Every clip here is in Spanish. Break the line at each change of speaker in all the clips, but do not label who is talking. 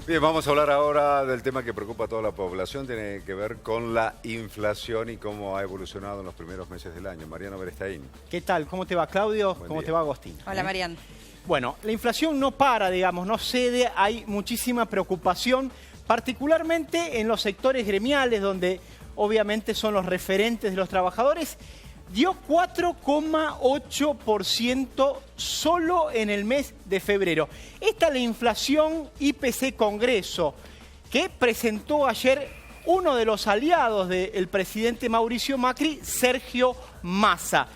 Bien, vamos a hablar ahora del tema que preocupa a toda la población. Tiene que ver con la inflación y cómo ha evolucionado en los primeros meses del año. Mariano Beristain.
¿Qué tal? ¿Cómo te va, Claudio?
Buen
¿Cómo
día.
te va, Agostín?
Hola, Marian.
Bueno, la inflación no para, digamos, no cede. Hay muchísima preocupación, particularmente en los sectores gremiales, donde obviamente son los referentes de los trabajadores. Dio 4,8% solo en el mes de febrero. Esta es la inflación IPC Congreso, que presentó ayer uno de los aliados del presidente Mauricio Macri, Sergio Massa.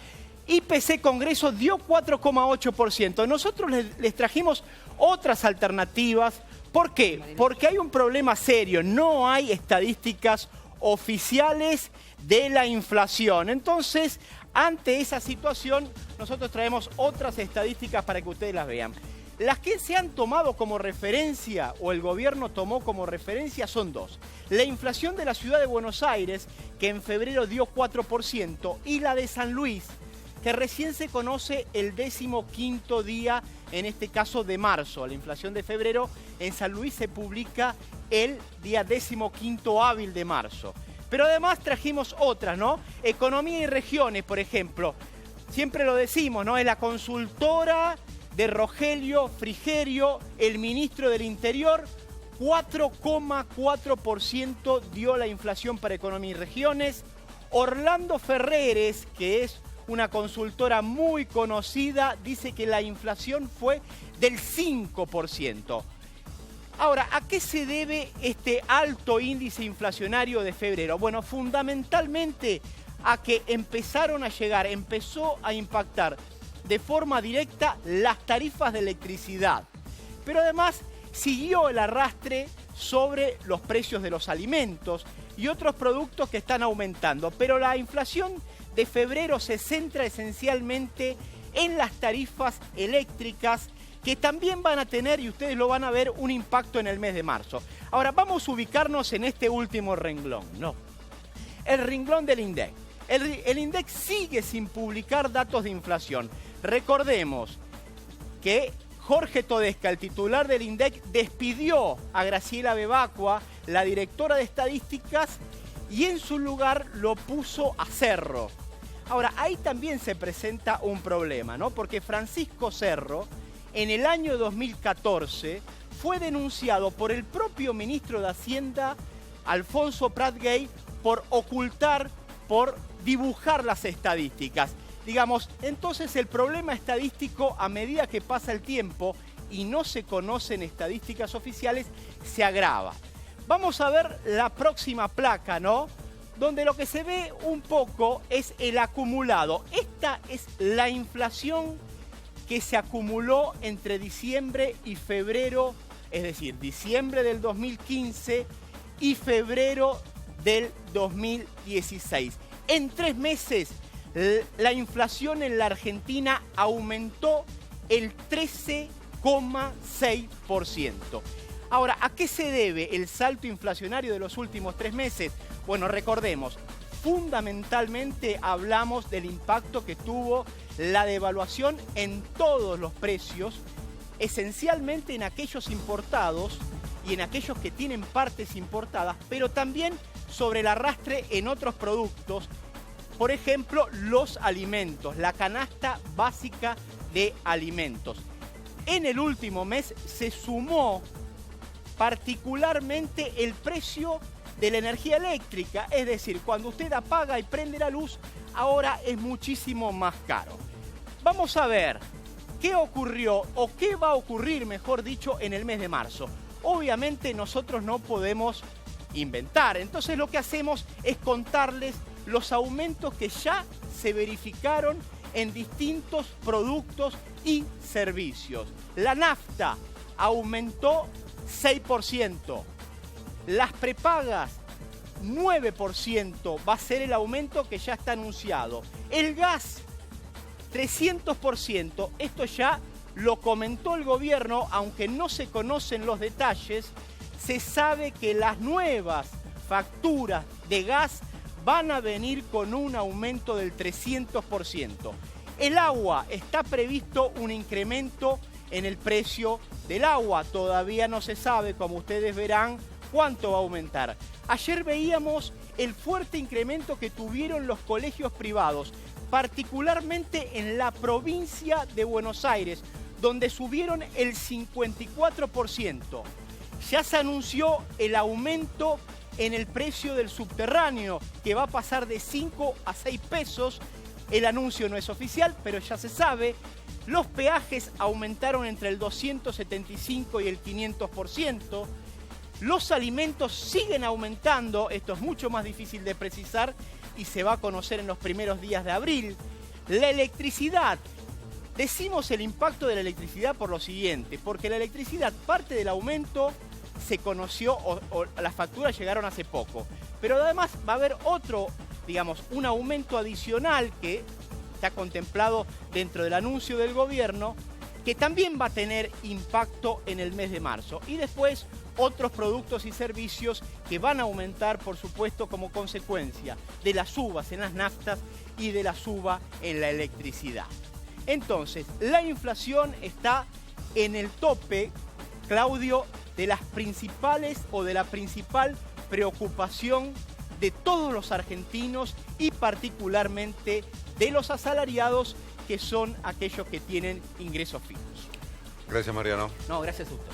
IPC Congreso dio 4,8%. Nosotros les trajimos otras alternativas. ¿Por qué? Porque hay un problema serio. No hay estadísticas oficiales de la inflación. Entonces, ante esa situación, nosotros traemos otras estadísticas para que ustedes las vean. Las que se han tomado como referencia, o el gobierno tomó como referencia, son dos. La inflación de la ciudad de Buenos Aires, que en febrero dio 4%, y la de San Luis, que recién se conoce el 15º día, en este caso de marzo. La inflación de febrero en San Luis se publica el día 15º hábil de marzo. Pero además trajimos otras, ¿no? Economía y regiones, por ejemplo. Siempre lo decimos, ¿no? Es la consultora de Rogelio Frigerio, el ministro del Interior. 4,4% dio la inflación para economía y regiones. Orlando Ferreres, que es una consultora muy conocida, dice que la inflación fue del 5%. Ahora, ¿a qué se debe este alto índice inflacionario de febrero? Bueno, fundamentalmente a que empezó a impactar de forma directa las tarifas de electricidad. Pero además siguió el arrastre sobre los precios de los alimentos y otros productos que están aumentando. Pero la inflación de febrero se centra esencialmente en las tarifas eléctricas, que también van a tener, y ustedes lo van a ver, un impacto en el mes de marzo. Ahora, vamos a ubicarnos en este último renglón, ¿no? El renglón del INDEC. El INDEC sigue sin publicar datos de inflación. Recordemos que Jorge Todesca, el titular del INDEC, despidió a Graciela Bebacua, la directora de estadísticas, y en su lugar lo puso a Cerro. Ahora, ahí también se presenta un problema, ¿no? Porque Francisco Cerro, en el año 2014, fue denunciado por el propio ministro de Hacienda, Alfonso Prat-Gay, por ocultar, por dibujar las estadísticas. Digamos, entonces el problema estadístico, a medida que pasa el tiempo y no se conocen estadísticas oficiales, se agrava. Vamos a ver la próxima placa, ¿no? Donde lo que se ve un poco es el acumulado. Esta es la inflación que se acumuló entre diciembre y febrero, es decir, diciembre del 2015 y febrero del 2016. En 3 meses, la inflación en la Argentina aumentó el 13,6%. Ahora, ¿a qué se debe el salto inflacionario de los últimos 3 meses? Bueno, recordemos, fundamentalmente hablamos del impacto que tuvo la devaluación en todos los precios, esencialmente en aquellos importados y en aquellos que tienen partes importadas, pero también sobre el arrastre en otros productos, por ejemplo, los alimentos, la canasta básica de alimentos. En el último mes se sumó particularmente el precio de la energía eléctrica, es decir, cuando usted apaga y prende la luz, ahora es muchísimo más caro. Vamos a ver qué ocurrió, o qué va a ocurrir, mejor dicho, en el mes de marzo. Obviamente nosotros no podemos inventar, entonces lo que hacemos es contarles los aumentos que ya se verificaron en distintos productos y servicios. La nafta aumentó 6%. Las prepagas, 9%, va a ser el aumento que ya está anunciado. El gas, 300%. Esto ya lo comentó el gobierno, aunque no se conocen los detalles. Se sabe que las nuevas facturas de gas van a venir con un aumento del 300%. El agua, está previsto un incremento en el precio del agua. Todavía no se sabe, como ustedes verán, cuánto va a aumentar. Ayer veíamos el fuerte incremento que tuvieron los colegios privados, particularmente en la provincia de Buenos Aires, donde subieron el 54%. Ya se anunció el aumento en el precio del subterráneo, que va a pasar de 5 a 6 pesos. El anuncio no es oficial, pero ya se sabe. Los peajes aumentaron entre el 275 y el 500%. Los alimentos siguen aumentando, esto es mucho más difícil de precisar y se va a conocer en los primeros días de abril. La electricidad. Decimos el impacto de la electricidad por lo siguiente, porque la electricidad, parte del aumento se conoció o las facturas llegaron hace poco, pero además va a haber otro, digamos, un aumento adicional que está contemplado dentro del anuncio del gobierno, que también va a tener impacto en el mes de marzo. Y después otros productos y servicios que van a aumentar, por supuesto, como consecuencia de las subas en las naftas y de la suba en la electricidad. Entonces, la inflación está en el tope, Claudio, de las principales o de la principal preocupación de todos los argentinos y particularmente de los asalariados, que son aquellos que tienen ingresos fijos.
Gracias, Mariano.
No, gracias a usted.